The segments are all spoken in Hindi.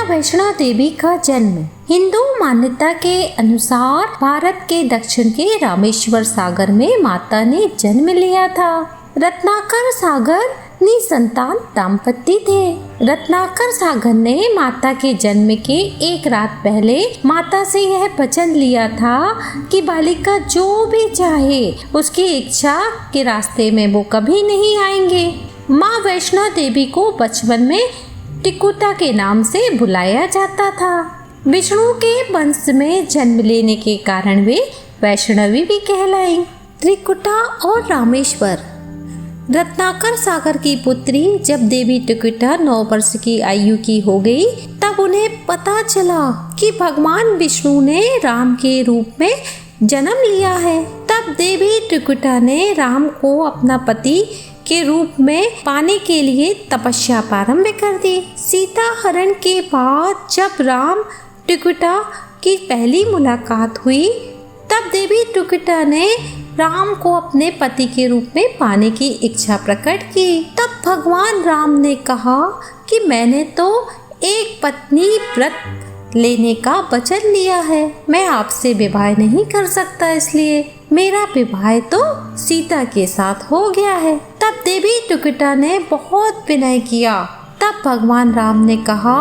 वैष्णो देवी का जन्म। हिंदू मान्यता के अनुसार भारत के दक्षिण के रामेश्वर सागर में माता ने जन्म लिया था। रत्नाकर सागर निसंतान दाम्पत्य थे। रत्नाकर सागर ने माता के जन्म के एक रात पहले माता से यह वचन लिया था कि बालिका जो भी चाहे उसकी इच्छा के रास्ते में वो कभी नहीं आएंगे। माँ वैष्णो देवी को बचपन में टिकुटा के नाम से बुलाया जाता था। विष्णु के वंश में जन्म लेने के कारण वे वैष्णवी भी कहलाई। त्रिकुटा और रामेश्वर। रत्नाकर सागर की पुत्री जब देवी टिकुटा 9 वर्ष की आयु की हो गई तब उन्हें पता चला कि भगवान विष्णु ने राम के रूप में जन्म लिया है। तब देवी टिकुटा ने राम को अपना पति के रूप में पाने के लिए तपस्या प्रारंभ कर दी। सीता हरण के बाद जब राम टिकुटा की पहली मुलाकात हुई तब देवी टिकुटा ने राम को अपने पति के रूप में पाने की इच्छा प्रकट की। तब भगवान राम ने कहा कि मैंने तो एक पत्नी व्रत लेने का वचन लिया है, मैं आपसे विवाह नहीं कर सकता, इसलिए मेरा विवाह तो सीता के साथ हो गया है। तब देवी टिकुटा ने बहुत विनय किया। तब भगवान राम ने कहा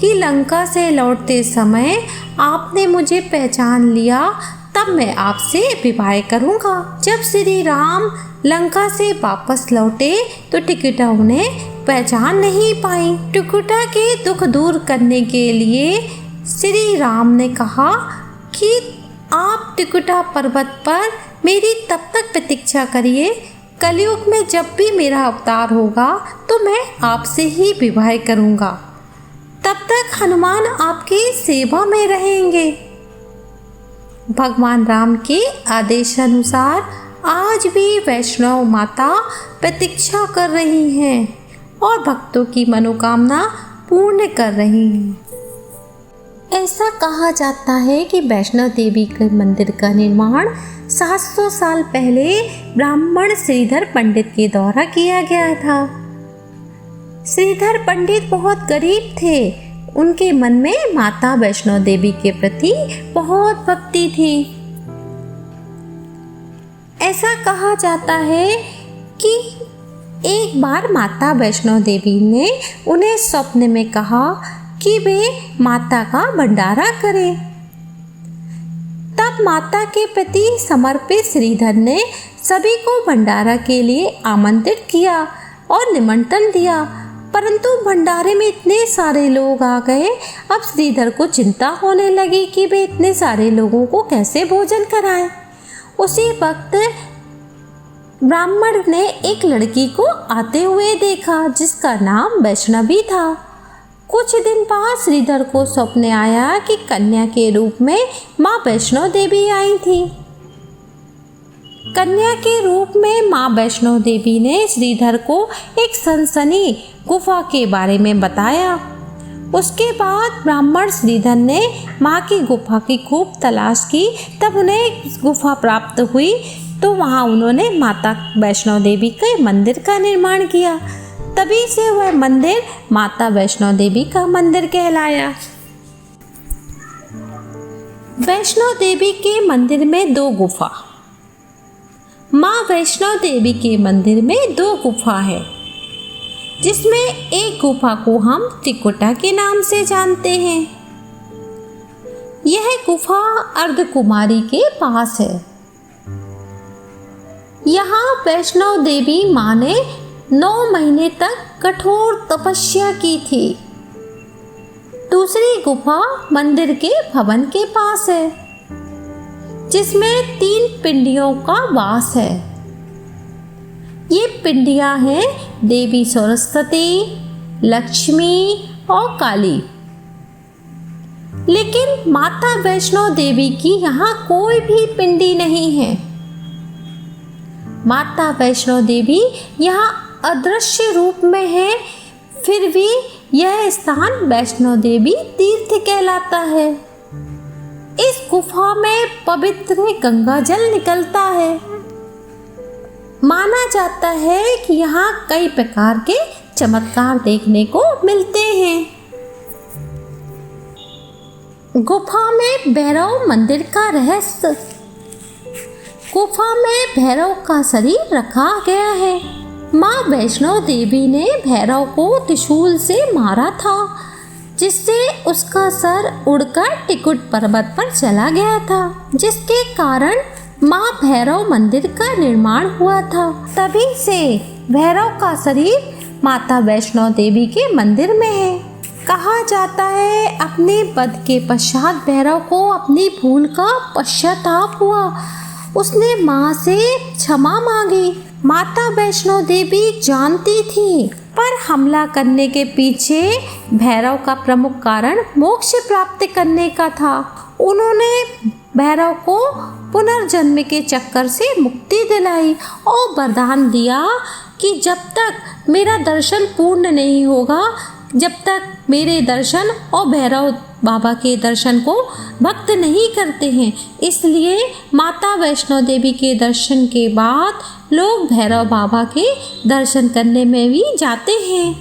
कि लंका से लौटते समय आपने मुझे पहचान लिया, तब मैं आपसे विवाह करूंगा। जब श्री राम लंका से वापस लौटे तो टिकुटा उन्हें पहचान नहीं पाई। टिकुटा के दुख दूर करने के लिए श्री राम ने कहा कि आप टिकुटा पर्वत पर मेरी तब तक प्रतीक्षा करिए, कलयुग में जब भी मेरा अवतार होगा तो मैं आपसे ही विवाह करूंगा, तब तक हनुमान आपकी सेवा में रहेंगे। भगवान राम के आदेशानुसार आज भी वैष्णव माता प्रतीक्षा कर रही हैं और भक्तों की मनोकामना पूर्ण कर रही हैं। ऐसा कहा जाता है कि वैष्णो देवी के मंदिर का निर्माण 700 साल पहले ब्राह्मण श्रीधर पंडित के द्वारा किया गया था। श्रीधर पंडित बहुत गरीब थे। उनके मन में माता वैष्णो देवी के प्रति बहुत भक्ति थी। ऐसा कहा जाता है कि एक बार माता वैष्णो देवी ने उन्हें स्वप्न में कहा कि वे माता का भंडारा करें। तब माता के प्रति समर्पित श्रीधर ने सभी को भंडारा के लिए आमंत्रित किया और निमंत्रण दिया, परंतु भंडारे में इतने सारे लोग आ गए। अब श्रीधर को चिंता होने लगी कि वे इतने सारे लोगों को कैसे भोजन कराएं। उसी वक्त ब्राह्मण ने एक लड़की को आते हुए देखा जिसका नाम वैष्णवी था। कुछ दिन बाद श्रीधर को स्वप्न आया कि कन्या के रूप में माँ वैष्णो देवी आई थी। कन्या के रूप में माँ वैष्णो देवी ने श्रीधर को एक सनसनी गुफा के बारे में बताया। उसके बाद ब्राह्मण श्रीधर ने माँ की गुफा की खूब तलाश की। तब उन्हें गुफा प्राप्त हुई तो वहाँ उन्होंने माता वैष्णो देवी के मंदिर का निर्माण किया। तभी से वह मंदिर माता वैष्णो देवी का मंदिर कहलाया। वैष्णो देवी के मंदिर में 2 गुफा। माँ वैष्णो देवी के मंदिर में 2 गुफा है, जिसमें एक गुफा को हम त्रिकुटा के नाम से जानते हैं। यह गुफा अर्धकुमारी के पास है। यहाँ वैष्णो देवी माँ ने 9 महीने तक कठोर तपस्या की थी। दूसरी गुफा मंदिर के भवन के पास है, जिसमें 3 पिंडियों का वास है। ये पिंडियां हैं देवी सरस्वती, लक्ष्मी और काली। लेकिन माता वैष्णो देवी की यहाँ कोई भी पिंडी नहीं है। माता वैष्णो देवी यहाँ अदृश्य रूप में है, फिर भी यह स्थान वैष्णो देवी तीर्थ कहलाता है। इस गुफा में पवित्र गंगा जल निकलता है। माना जाता है कि यहाँ कई प्रकार के चमत्कार देखने को मिलते हैं। गुफा में भैरव मंदिर का रहस्य। गुफा में भैरव का शरीर रखा गया है। माँ वैष्णो देवी ने भैरव को त्रिशूल से मारा था, जिससे उसका सर उड़कर टिकुट पर्वत पर चला गया था, जिसके कारण माँ भैरव मंदिर का निर्माण हुआ था। तभी से भैरव का शरीर माता वैष्णो देवी के मंदिर में है। कहा जाता है अपने वध के पश्चात भैरव को अपनी भूल का पश्चाताप हुआ। उसने माँ से क्षमा मांगी। माता वैष्णो देवी जानती थी, पर हमला करने के पीछे भैरव का प्रमुख कारण मोक्ष प्राप्त करने का था। उन्होंने भैरव को पुनर्जन्म के चक्कर से मुक्ति दिलाई और वरदान दिया कि जब तक मेरा दर्शन पूर्ण नहीं होगा, जब तक मेरे दर्शन और भैरव बाबा के दर्शन को भक्त नहीं करते हैं। इसलिए माता वैष्णो देवी के दर्शन के बाद लोग भैरव बाबा के दर्शन करने में भी जाते हैं।